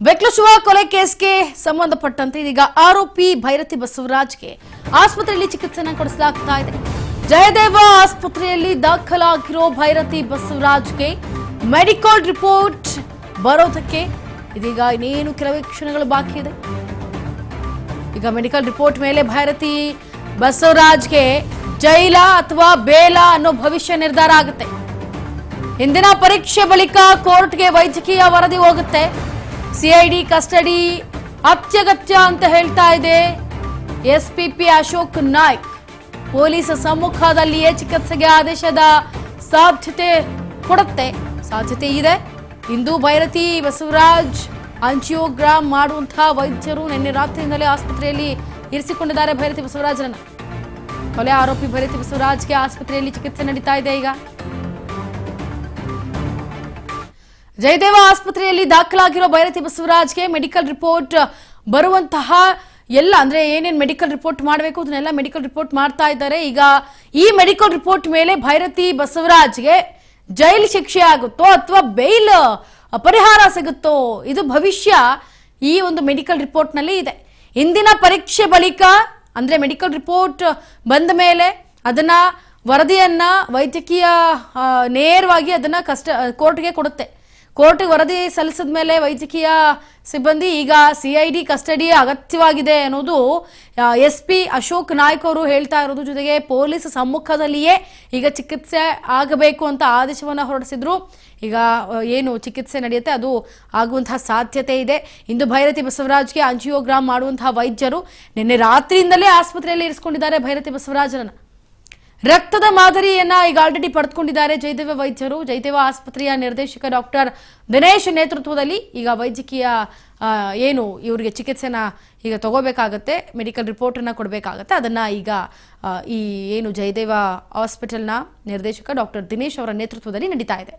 ಬೆಕ್ಲುಶುವ ಕೊಲೆ ಕೇಸ್ಗೆ ಸಂಬಂಧಪಟ್ಟಂತೆ ಇದೀಗ ಆರೋಪಿ ಭೈರತಿ ಬಸವರಾಜ್ಗೆ ಆಸ್ಪತ್ರೆಯಲ್ಲಿ ಚಿಕಿತ್ಸೆಯನ್ನು ಕೊಡಿಸಲಾಗ್ತಾ ಇದೆ. ಜಯದೇವ ಆಸ್ಪತ್ರೆಯಲ್ಲಿ ದಾಖಲಾಗಿರೋ ಭೈರತಿ ಬಸವರಾಜ್ಗೆ ಮೆಡಿಕಲ್ ರಿಪೋರ್ಟ್ ಬರೋದಕ್ಕೆ ಇದೀಗ ಇನ್ನೇನು ಕೆಲವೇ ಕ್ಷಣಗಳು ಬಾಕಿ ಇದೆ. ಈಗ ಮೆಡಿಕಲ್ ರಿಪೋರ್ಟ್ ಮೇಲೆ ಭೈರತಿ ಬಸವರಾಜ್ಗೆ ಜೈಲ ಅಥವಾ ಬೇಲ ಅನ್ನೋ ಭವಿಷ್ಯ ನಿರ್ಧಾರ ಆಗುತ್ತೆ. ಹಿಂದಿನ ಪರೀಕ್ಷೆ ಬಳಿಕ ಕೋರ್ಟ್ಗೆ ವೈದ್ಯಕೀಯ ವರದಿ ಹೋಗುತ್ತೆ. ಸಿಐಡಿ ಕಸ್ಟಡಿ ಅತ್ಯಗತ್ಯ ಅಂತ ಹೇಳ್ತಾ ಇದೆ ಎಸ್ಪಿಪಿ ಅಶೋಕ್ ನಾಯ್ಕ್. ಪೊಲೀಸ್ ಸಮ್ಮುಖದಲ್ಲಿಯೇ ಚಿಕಿತ್ಸೆಗೆ ಆದೇಶದ ಸಾಧ್ಯತೆ ಇದೆ. ಇಂದು ಭೈರತಿ ಬಸವರಾಜ್ ಆಂಜಿಯೋಗ್ರಾಮ್ ಮಾಡುವಂತಹ ವೈದ್ಯರು ನಿನ್ನೆ ರಾತ್ರಿಯಿಂದಲೇ ಆಸ್ಪತ್ರೆಯಲ್ಲಿ ಇರಿಸಿಕೊಂಡಿದ್ದಾರೆ. ಭೈರತಿ ಬಸವರಾಜ್ರನ್ನ ಕೊಲೆ ಆರೋಪಿ ಭೈರತಿ ಬಸವರಾಜ್ಗೆ ಆಸ್ಪತ್ರೆಯಲ್ಲಿ ಚಿಕಿತ್ಸೆ ನಡೀತಾ ಇದೆ. ಈಗ ಜಯದೇವ ಆಸ್ಪತ್ರೆಯಲ್ಲಿ ದಾಖಲಾಗಿರೋ ಭೈರತಿ ಬಸವರಾಜ್ಗೆ ಮೆಡಿಕಲ್ ರಿಪೋರ್ಟ್ ಬರುವಂತಹ ಎಲ್ಲ ಅಂದ್ರೆ ಏನೇನು ಮೆಡಿಕಲ್ ರಿಪೋರ್ಟ್ ಮಾಡಬೇಕು ಅದನ್ನೆಲ್ಲ ಮೆಡಿಕಲ್ ರಿಪೋರ್ಟ್ ಮಾಡ್ತಾ ಇದ್ದಾರೆ. ಈಗ ಈ ಮೆಡಿಕಲ್ ರಿಪೋರ್ಟ್ ಮೇಲೆ ಭೈರತಿ ಬಸವರಾಜ್ಗೆ ಜೈಲು ಶಿಕ್ಷೆ ಆಗುತ್ತೋ ಅಥವಾ ಬೇಲ್ ಪರಿಹಾರ ಸಿಗುತ್ತೋ ಇದು ಭವಿಷ್ಯ ಈ ಒಂದು ಮೆಡಿಕಲ್ ರಿಪೋರ್ಟ್ ನಲ್ಲಿ ಇದೆ. ಇಂದಿನ ಪರೀಕ್ಷೆ ಬಳಿಕ ಅಂದ್ರೆ ಮೆಡಿಕಲ್ ರಿಪೋರ್ಟ್ ಬಂದ ಮೇಲೆ ಅದನ್ನ ವರದಿಯನ್ನ ವೈದ್ಯಕೀಯ ನೇರವಾಗಿ ಅದನ್ನ ಕೋರ್ಟ್ಗೆ ಕೊಡುತ್ತೆ. ಕೋರ್ಟ್ ವರದಿ ಸಲ್ಲಿಸಿದ ಮೇಲೆ ವೈದ್ಯಕೀಯ ಸಿಬ್ಬಂದಿ ಈಗ ಸಿಐಡಿ ಕಸ್ಟಡಿ ಅಗತ್ಯವಾಗಿದೆ ಅನ್ನೋದು ಎಸ್ಪಿ ಅಶೋಕ್ ನಾಯ್ಕ್ ಅವರು ಹೇಳ್ತಾ ಇರೋದು. ಜೊತೆಗೆ ಪೊಲೀಸ್ ಸಮ್ಮುಖದಲ್ಲಿಯೇ ಈಗ ಚಿಕಿತ್ಸೆ ಆಗಬೇಕು ಅಂತ ಆದೇಶವನ್ನು ಹೊರಡಿಸಿದ್ರು. ಈಗ ಏನು ಚಿಕಿತ್ಸೆ ನಡೆಯುತ್ತೆ ಅದು ಆಗುವಂತಹ ಸಾಧ್ಯತೆ ಇದೆ. ಇಂದು ಭೈರತಿ ಬಸವರಾಜ್ಗೆ ಆಂಜಿಯೋಗ್ರಾಮ್ ಮಾಡುವಂತಹ ವೈದ್ಯರು ನಿನ್ನೆ ರಾತ್ರಿಯಿಂದಲೇ ಆಸ್ಪತ್ರೆಯಲ್ಲಿ ಇರಿಸಿಕೊಂಡಿದ್ದಾರೆ. ಭೈರತಿ ಬಸವರಾಜರನ್ನ ರಕ್ತದ ಮಾದರಿಯನ್ನ ಈಗ ಆಲ್ರೆಡಿ ಪಡೆದುಕೊಂಡಿದ್ದಾರೆ ಜಯದೇವ ವೈದ್ಯರು. ಜಯದೇವ ಆಸ್ಪತ್ರೆಯ ನಿರ್ದೇಶಕ ಡಾಕ್ಟರ್ ದಿನೇಶ್ ನೇತೃತ್ವದಲ್ಲಿ ಈಗ ವೈದ್ಯಕೀಯ ಏನು ಇವರಿಗೆ ಚಿಕಿತ್ಸೆನ ಈಗ ತಗೋಬೇಕಾಗತ್ತೆ, ಮೆಡಿಕಲ್ ರಿಪೋರ್ಟ್ ಅನ್ನ ಕೊಡಬೇಕಾಗತ್ತೆ. ಅದನ್ನ ಈಗ ಈ ಏನು ಜಯದೇವ ಹಾಸ್ಪಿಟಲ್ನ ನಿರ್ದೇಶಕ ಡಾಕ್ಟರ್ ದಿನೇಶ್ ಅವರ ನೇತೃತ್ವದಲ್ಲಿ ನಡೀತಾ ಇದೆ.